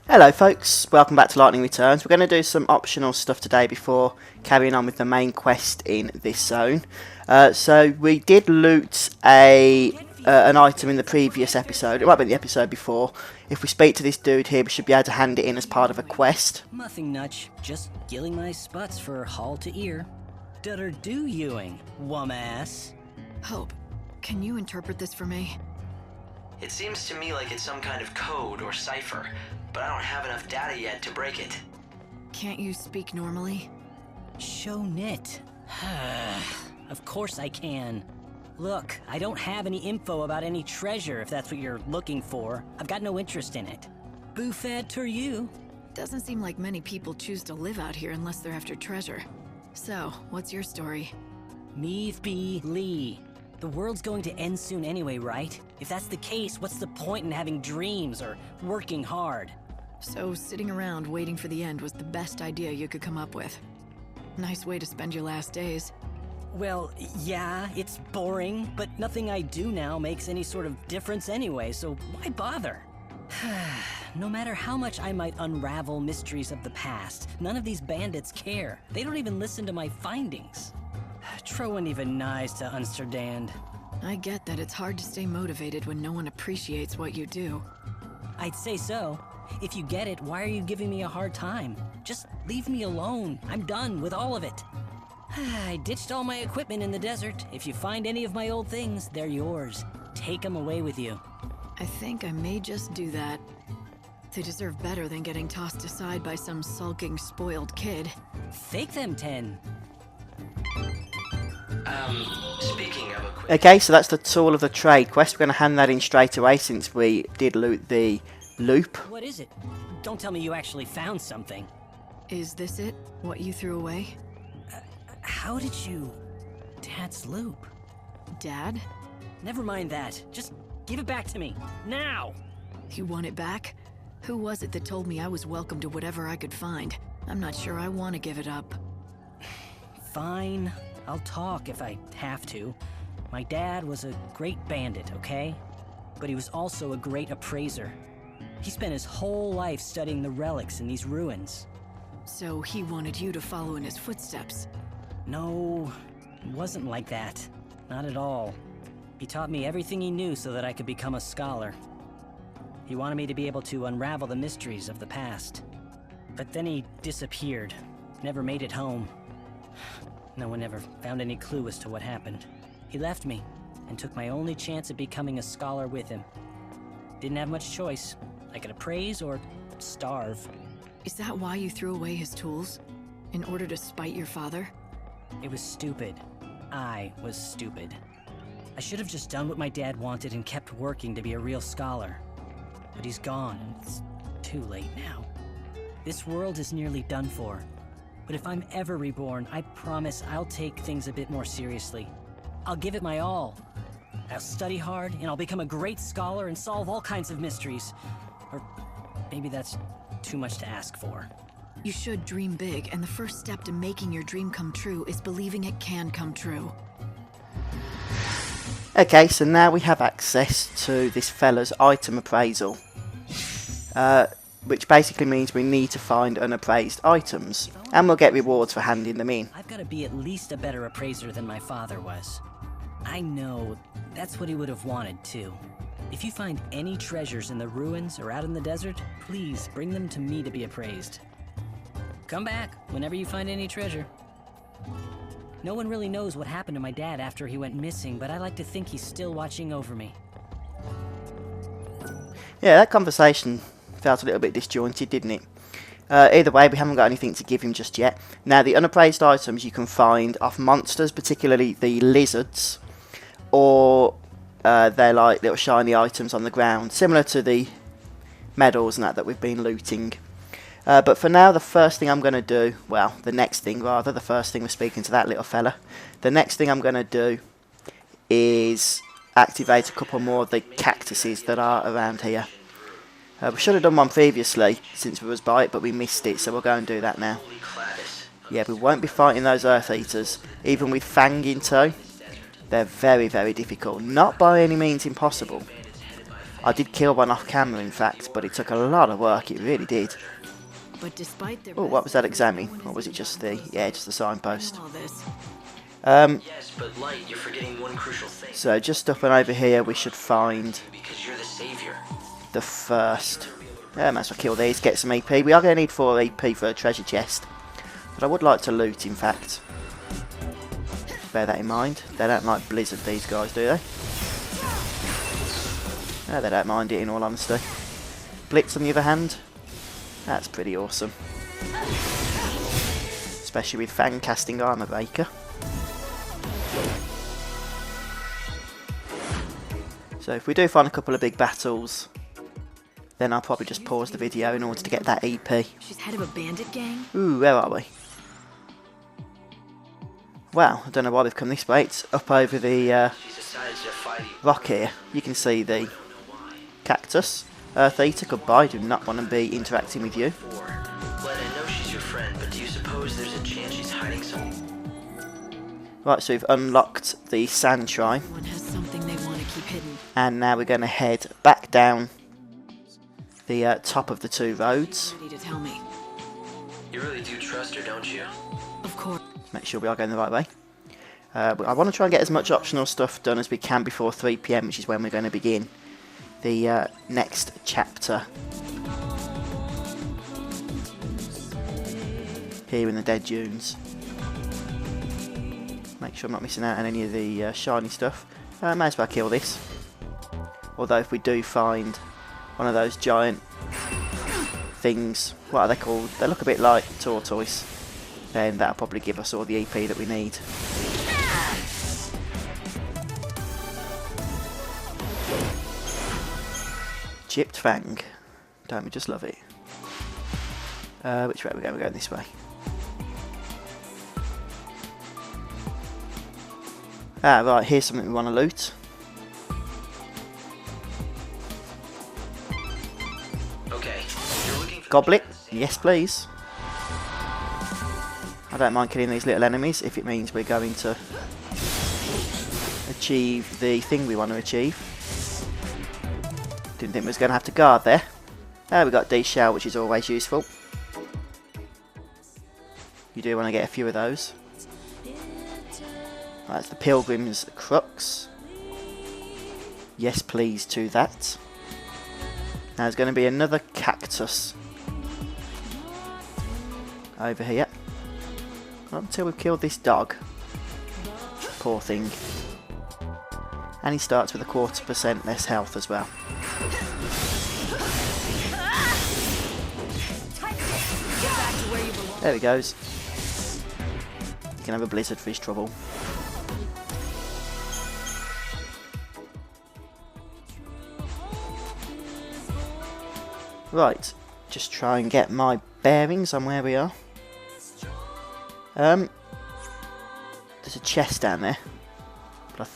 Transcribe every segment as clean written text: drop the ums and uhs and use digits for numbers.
Hello folks, welcome back to Lightning Returns. We're going to do some optional stuff today before carrying on with the main quest in this zone. So we did loot an item in the previous episode, it might be the episode before. If we speak to this dude here, we should be able to hand it in as part of a quest. Nothing much, just gilling my sputs for hall to ear. Dutter do youing, wum-ass. Hope, can you interpret this for me? It seems to me like it's some kind of code or cipher, but I don't have enough data yet to break it. Can't you speak normally? Show knit. Of course I can. Look, I don't have any info about any treasure if that's what you're looking for. I've got no interest in it. Buffet to you. Doesn't seem like many people choose to live out here unless they're after treasure. So, what's your story? Meave be Lee. The world's going to end soon anyway, right? If that's the case, what's the point in having dreams or working hard? So, sitting around waiting for the end was the best idea you could come up with. Nice way to spend your last days. Well, yeah, it's boring, but nothing I do now makes any sort of difference anyway, so why bother? No matter how much I might unravel mysteries of the past, none of these bandits care. They don't even listen to my findings. Trowan even nice to understand. I get that it's hard to stay motivated when no one appreciates what you do. I'd say so. If you get it, why are you giving me a hard time? Just leave me alone. I'm done with all of it. I ditched all my equipment in the desert. If you find any of my old things, they're yours. Take them away with you. I think I may just do that. They deserve better than getting tossed aside by some sulking, spoiled kid. Fake them 10. Speaking of equipment... Okay, so that's the Tool of the Trade quest. We're going to hand that in straight away since we did loot the loop. What is it? Don't tell me you actually found something. Is this it? What you threw away? How did you... Dad's loop? Dad? Never mind that. Just give it back to me. Now! You want it back? Who was it that told me I was welcome to whatever I could find? I'm not sure I want to give it up. Fine. I'll talk if I have to. My dad was a great bandit, okay? But he was also a great appraiser. He spent his whole life studying the relics in these ruins. So he wanted you to follow in his footsteps? No, it wasn't like that. Not at all. He taught me everything he knew so that I could become a scholar. He wanted me to be able to unravel the mysteries of the past. But then he disappeared. Never made it home. No one ever found any clue as to what happened. He left me, and took my only chance at becoming a scholar with him. Didn't have much choice. I could appraise or starve. Is that why you threw away his tools? In order to spite your father? It was stupid. I was stupid. I should have just done what my dad wanted and kept working to be a real scholar. But he's gone, and it's too late now. This world is nearly done for. But if I'm ever reborn, I promise I'll take things a bit more seriously. I'll give it my all. I'll study hard, and I'll become a great scholar and solve all kinds of mysteries. Or maybe that's too much to ask for. You should dream big, and the first step to making your dream come true is believing it can come true. Okay, so now we have access to this fella's item appraisal. Which basically means we need to find unappraised items. And we'll get rewards for handing them in. I've got to be at least a better appraiser than my father was. I know that's what he would have wanted, too. If you find any treasures in the ruins or out in the desert, please bring them to me to be appraised. Come back whenever you find any treasure. No one really knows what happened to my dad after he went missing, but I like to think he's still watching over me. Yeah, that conversation felt a little bit disjointed, didn't it? Either way, we haven't got anything to give him just yet. Now, the unappraised items you can find off monsters, particularly the lizards, or they're like little shiny items on the ground, similar to the medals and that we've been looting. But for now, the first thing I'm going to do, well, the next thing rather, the first thing we're speaking to that little fella, the next thing I'm going to do is activate a couple more of the cactuses that are around here. We should have done one previously, since we was by it, but we missed it, so we'll go and do that now. Yeah, we won't be fighting those Earth Eaters, even with Fang in tow. They're very, very difficult. Not by any means impossible. I did kill one off camera, in fact, but it took a lot of work. It really did. But despite their Oh, what was that examining? Or was it just the... yeah, just the signpost. all this, Yes, but Light, you're forgetting one crucial thing. So just up and over here we should find Because you're the savior. the first. Yeah, might as well kill these, get some EP. We are going to need 4 EP for a treasure chest. But I would like to loot, in fact. Bear that in mind. They don't like Blizzard, these guys, do they? No, they don't mind it, in all honesty. Blitz, on the other hand, that's pretty awesome. Especially with Fang casting armor breaker. So if we do find a couple of big battles, then I'll probably just pause the video in order to get that EP. she's head of a bandit gang? Ooh, where are we? Wow, I don't know why they've come this way. It's up over the She's decided to fight you. rock here. You can see the cactus. Earth Eater, goodbye. Do not want to be interacting with you. Light, I know she's your friend, but do you suppose there's a chance she's hiding something? Right, so we've unlocked the sand shrine. One has something they want to keep hidden. And now we're going to head back down the top of the 2 roads. Ready to tell me? You really do trust her, don't you? Of course. Make sure we are going the right way. I want to try and get as much optional stuff done as we can before 3 PM, which is when we're going to begin the next chapter here in the Dead Dunes. Make sure I'm not missing out on any of the shiny stuff. May as well kill this. Although if we do find one of those giant things, what are they called? They look a bit like tortoise. Then that'll probably give us all the EP that we need. Chipped Fang. Don't we just love it? Which way are we going? We're going this way. Ah, right, here's something we want to loot. Okay, you're looking for Goblet? the chance. Yes, please. I don't mind killing these little enemies if it means we're going to achieve the thing we want to achieve. Didn't think we was going to have to guard there. We got D-Shell, which is always useful. You do want to get a few of those. That's the Pilgrim's Crux. Yes, please, to that. Now there's going to be another cactus over here. Not until we've killed this dog. Poor thing. And he starts with a 25% less health as well. There he goes. You can have a blizzard for his trouble. Right, just try and get my bearings on where we are. There's a chest down there. But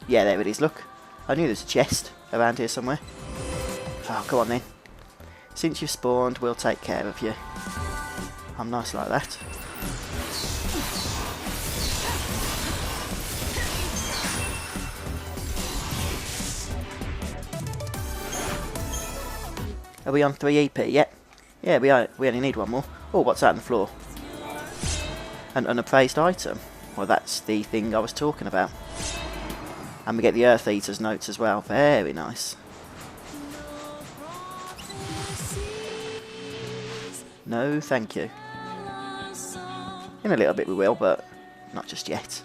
yeah, there it is, look. I knew there's a chest around here somewhere. Oh, go on then. Since you've spawned, we'll take care of you. I'm nice like that. Are we on 3 EP yet? Yeah, we only need one more. Oh, what's that on the floor? An unappraised item. Well, that's the thing I was talking about. And we get the Earth Eater's notes as well. Very nice. No, thank you. In a little bit we will, but not just yet.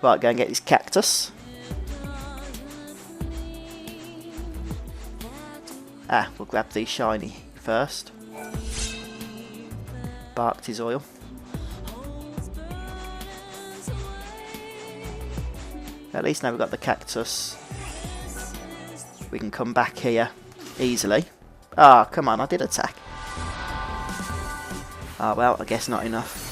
Right, go and get this cactus. Ah, we'll grab the shiny first. Barked his oil. At least now we've got the cactus. We can come back here easily. Ah, come on, I did attack. Ah, well, I guess not enough.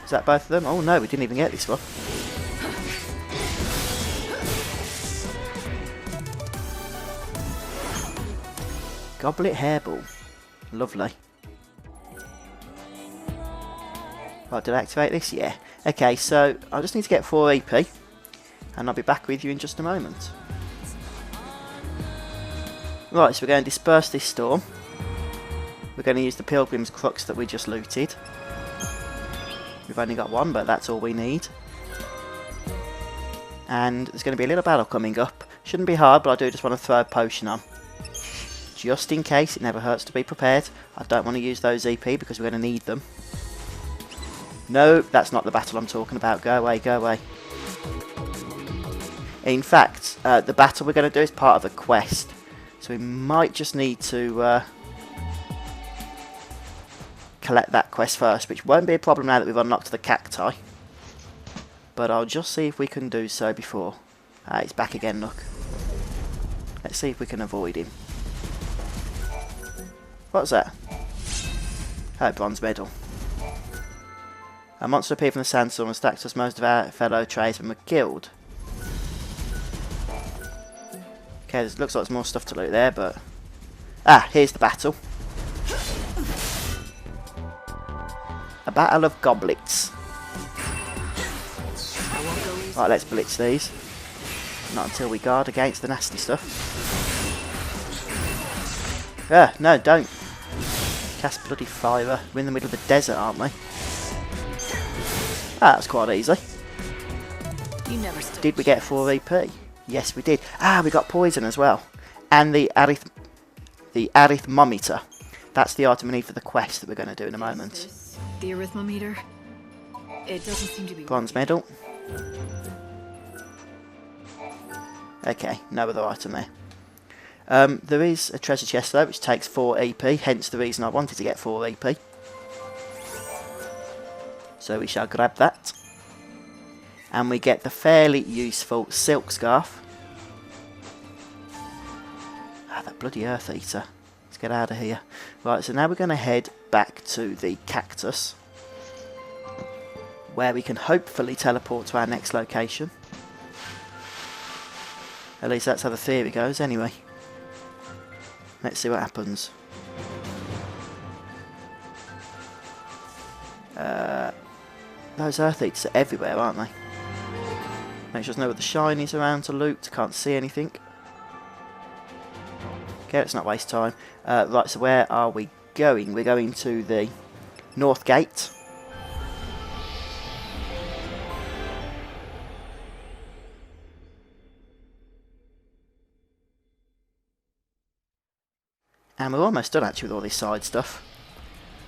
Is that both of them? Oh no, we didn't even get this one. Goblet Hairball. Lovely. Right, did I activate this? Yeah. Okay, so I just need to get 4 EP, and I'll be back with you in just a moment. Right, so we're going to disperse this storm. We're going to use the Pilgrim's Crux that we just looted. We've only got one, but that's all we need. And there's going to be a little battle coming up. Shouldn't be hard, but I do just want to throw a potion on. Just in case, it never hurts to be prepared. I don't want to use those EP because we're going to need them. No, that's not the battle I'm talking about. Go away, go away. In fact, the battle we're going to do is part of a quest. So we might just need to collect that quest first, which won't be a problem now that we've unlocked the cacti. But I'll just see if we can do so before. He's back again, look. Let's see if we can avoid him. What's that? Oh, bronze medal. A monster appeared from the sandstorm and stacked us. Most of our fellow tradesmen were killed. Okay, looks like there's more stuff to loot there, but... Ah, here's the battle. A battle of goblets. Right, let's blitz these. Not until we guard against the nasty stuff. No, don't. Cast bloody fire. We're in the middle of the desert, aren't we? Ah, that's quite easy. Did we get 4 EP? Yes, we did. Ah, we got poison as well. And the arithmometer. That's the item we need for the quest that we're going to do in a moment. The arithmometer? It doesn't seem to be... Bronze medal. Okay, no other item there. There is a treasure chest though, which takes 4 EP, hence the reason I wanted to get 4 EP. So we shall grab that. And we get the fairly useful silk scarf. Ah, that bloody earth eater. Let's get out of here. Right, so now we're going to head back to the cactus, where we can hopefully teleport to our next location. At least that's how the theory goes anyway. Let's see what happens. Those earth eaters are everywhere, aren't they? Make sure there's no other shinies around to loot. Can't see anything. Okay, let's not waste time. Right, so where are we going? We're going to the North Gate. And we're almost done actually with all this side stuff.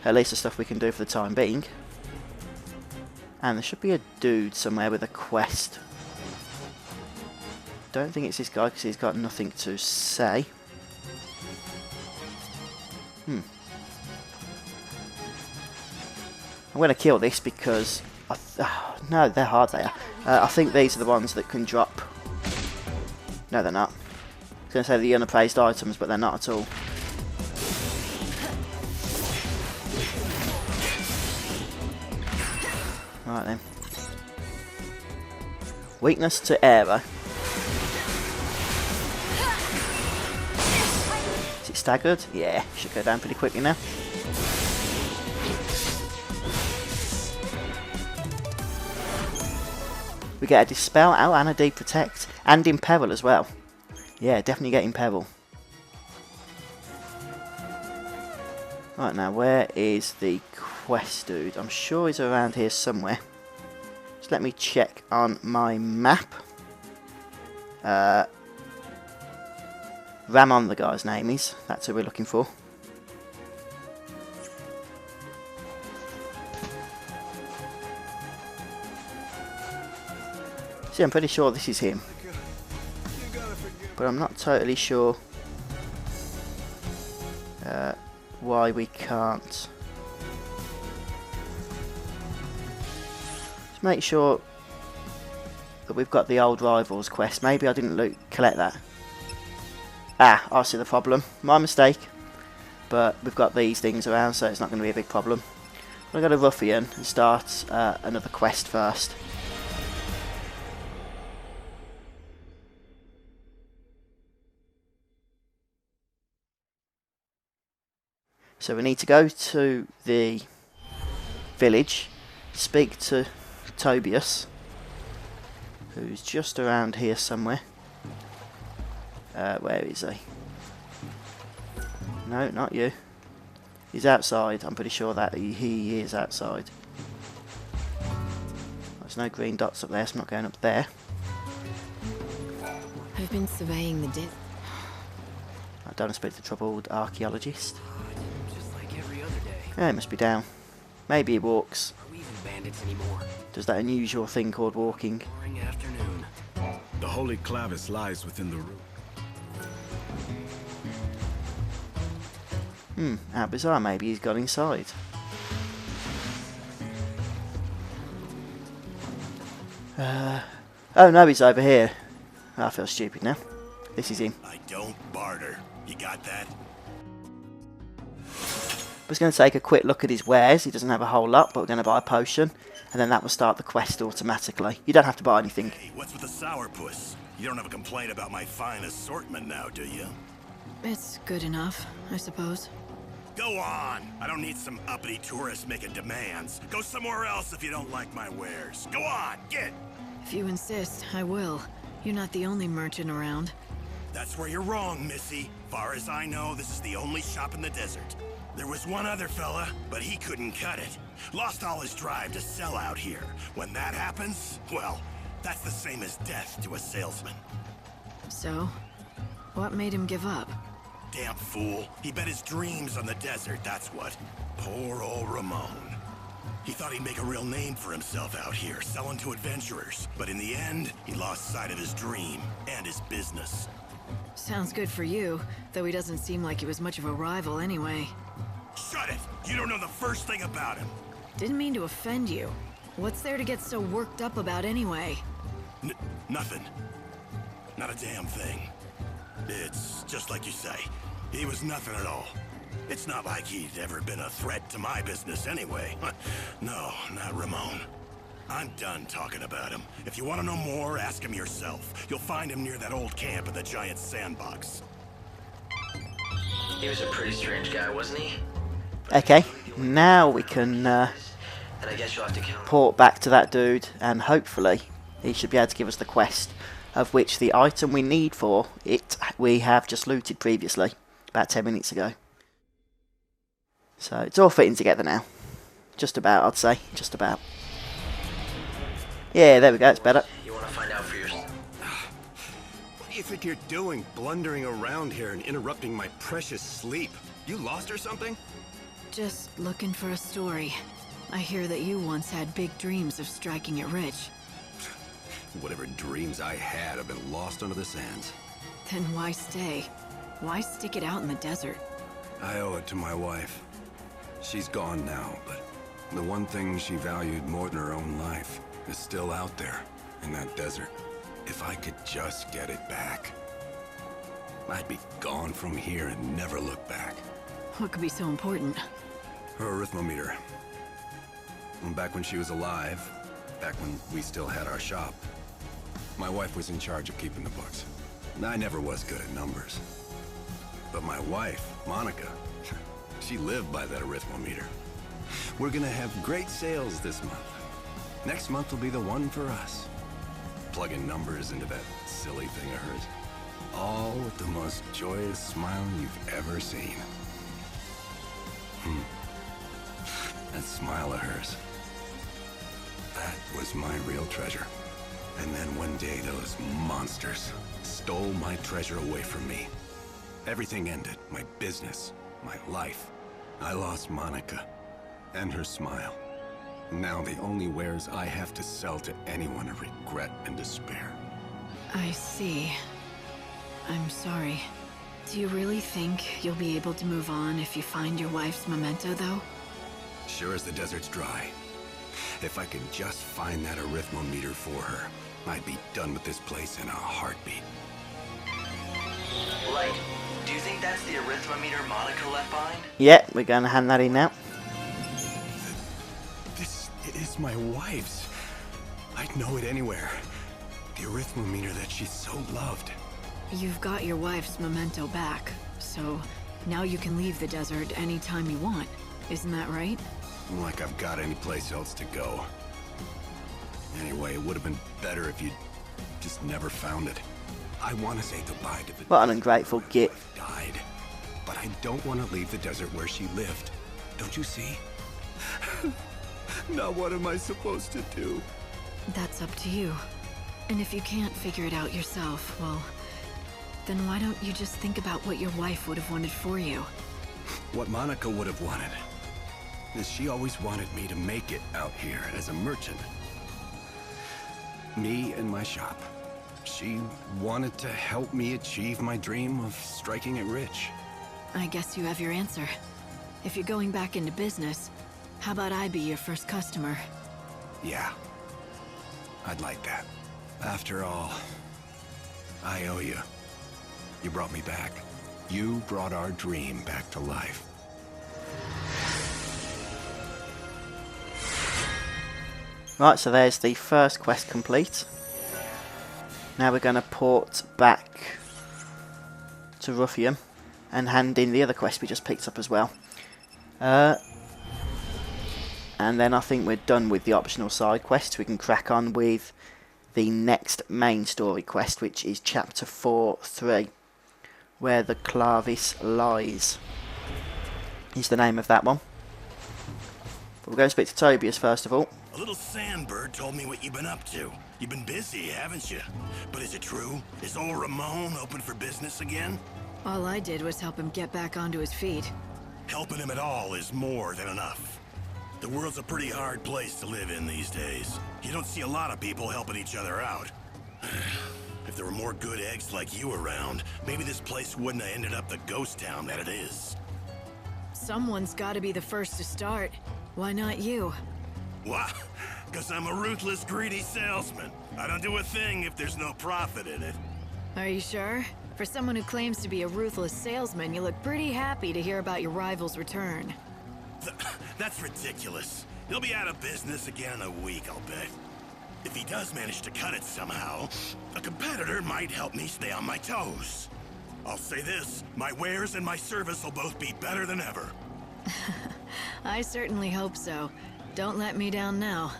At least the stuff we can do for the time being. And there should be a dude somewhere with a quest. Don't think it's this guy because he's got nothing to say. I'm going to kill this because... no, they're hard, they are. I think these are the ones that can drop... No, they're not. I was going to say the unappraised items, but they're not at all. Right then. Weakness to arrow. Is it staggered? Yeah, should go down pretty quickly now. We get a Dispel, oh, and a Deprotect, and Imperil as well. Yeah, definitely get Imperil. Right now, where is the quest dude? I'm sure he's around here somewhere. Just let me check on my map. Ramon, the guy's name is. That's who we're looking for. See, I'm pretty sure this is him. But I'm not totally sure why we can't. Just make sure that we've got the old rivals quest. Maybe I didn't collect that. Ah, I see the problem. My mistake. But we've got these things around, so it's not going to be a big problem. I'm going to go to Ruffian and start another quest first. So we need to go to the village, speak to Tobias, who's just around here somewhere. Where is he? No, not you. He's outside. I'm pretty sure that he is outside. There's no green dots up there, so I'm not going up there. I've been surveying the desert. I don't expect a troubled archaeologist. Just like every other day. Yeah, it must be down. Maybe he walks. Are we even bandits anymore? Does that unusual thing called walking. Boring afternoon. The holy clavis lies within the room. How bizarre. Maybe he's got inside. Oh no, he's over here. I feel stupid now. This is him. I don't barter. You got that? I was going to take a quick look at his wares. He doesn't have a whole lot, but we're going to buy a potion, and then that will start the quest automatically. You don't have to buy anything. Hey, what's with the sourpuss? You don't have a complaint about my fine assortment now, do you? It's good enough, I suppose. Go on! I don't need some uppity tourists making demands. Go somewhere else if you don't like my wares. Go on, get! If you insist, I will. You're not the only merchant around. That's where you're wrong, Missy. Far as I know, this is the only shop in the desert. There was one other fella, but he couldn't cut it. Lost all his drive to sell out here. When that happens, well, that's the same as death to a salesman. So, what made him give up? Damn fool. He bet his dreams on the desert, that's what. Poor old Ramon. He thought he'd make a real name for himself out here, selling to adventurers. But in the end, he lost sight of his dream and his business. Sounds good for you, though he doesn't seem like he was much of a rival anyway. Shut it! You don't know the first thing about him. Didn't mean to offend you. What's there to get so worked up about anyway? Nothing. Not a damn thing. It's just like you say. He was nothing at all. It's not like he'd ever been a threat to my business anyway. No, not Ramon. I'm done talking about him. If you want to know more, ask him yourself. You'll find him near that old camp in the giant sandbox. He was a pretty strange guy, wasn't he? Okay, now we can And I guess you'll have to count. port back to that dude, and hopefully he should be able to give us the quest, of which the item we need for it we have just looted previously, about 10 minutes ago. So it's all fitting together now. Just about, I'd say. Just about. Yeah, there we go, it's better. You want to find out for yourself? What do you think you're doing, blundering around here and interrupting my precious sleep? You lost or something? Just looking for a story. I hear that you once had big dreams of striking it rich. Whatever dreams I had have been lost under the sands. Then why stay? Why stick it out in the desert? I owe it to my wife. She's gone now, but the one thing she valued more than her own life is still out there in that desert. If I could just get it back, I'd be gone from here and never look back. What could be so important? Her arithmometer. Back when she was alive, back when we still had our shop, my wife was in charge of keeping the books. I never was good at numbers. But my wife, Monica, she lived by that arithmometer. We're gonna have great sales this month. Next month will be the one for us. Plugging numbers into that silly thing of hers. All with the most joyous smile you've ever seen. That smile of hers. That was my real treasure. And then one day those monsters stole my treasure away from me. Everything ended. My business, my life. I lost Monica and her smile. Now the only wares I have to sell to anyone are regret and despair. I see. I'm sorry. Do you really think you'll be able to move on if you find your wife's memento, though? Sure as the desert's dry. If I could just find that arithmometer for her, I'd be done with this place in a heartbeat. Like, do you think that's the arithmometer Monica left behind? Yeah, we're going to hand that in now. This is my wife's. I'd know it anywhere. The arithmometer that she so loved. You've got your wife's memento back, so now you can leave the desert anytime you want. Isn't that right? Like I've got any place else to go. Anyway, it would have been better if you'd just never found it. I want to say goodbye to the... What an ungrateful git. ...died. But I don't want to leave the desert where she lived. Don't you see? Now what am I supposed to do? That's up to you. And if you can't figure it out yourself, well, then why don't you just think about what your wife would have wanted for you? What Monica would have wanted is she always wanted me to make it out here as a merchant. Me and my shop. She wanted to help me achieve my dream of striking it rich. I guess you have your answer. If you're going back into business, how about I be your first customer? Yeah. I'd like that. After all, I owe you. You brought me back. You brought our dream back to life. Right, so there's the first quest complete. Now we're going to port back to Ruffium and hand in the other quest we just picked up as well. And then I think we're done with the optional side quests. We can crack on with the next main story quest, which is Chapter 4-3, Where the Clavis Lies, is the name of that one. But we're going to speak to Tobias first of all. A little sandbird told me what you've been up to. You've been busy, haven't you? But is it true? Is old Ramon open for business again? All I did was help him get back onto his feet. Helping him at all is more than enough. The world's a pretty hard place to live in these days. You don't see a lot of people helping each other out. If there were more good eggs like you around, maybe this place wouldn't have ended up the ghost town that it is. Someone's got to be the first to start. Why not you? Why? Because I'm a ruthless, greedy salesman. I don't do a thing if there's no profit in it. Are you sure? For someone who claims to be a ruthless salesman, you look pretty happy to hear about your rival's return. That's ridiculous. He'll be out of business again in a week, I'll bet. If he does manage to cut it somehow, a competitor might help me stay on my toes. I'll say this, my wares and my service will both be better than ever. I certainly hope so. Don't let me down now.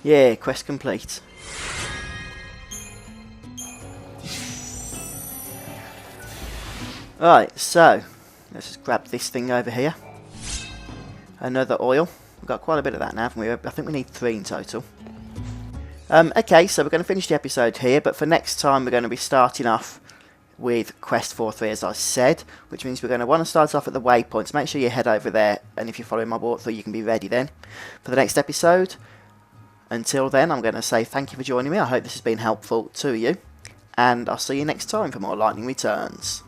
Yeah, quest complete. Right, so let's just grab this thing over here. Another oil. We've got quite a bit of that now, haven't we? I think we need 3 in total. Okay, so we're going to finish the episode here, but for next time we're going to be starting off with Quest 4-3, as I said, which means we're going to want to start off at the waypoints. Make sure you head over there, and if you're following my walkthrough, you can be ready then for the next episode. Until then, I'm going to say thank you for joining me. I hope this has been helpful to you, and I'll see you next time for more Lightning Returns.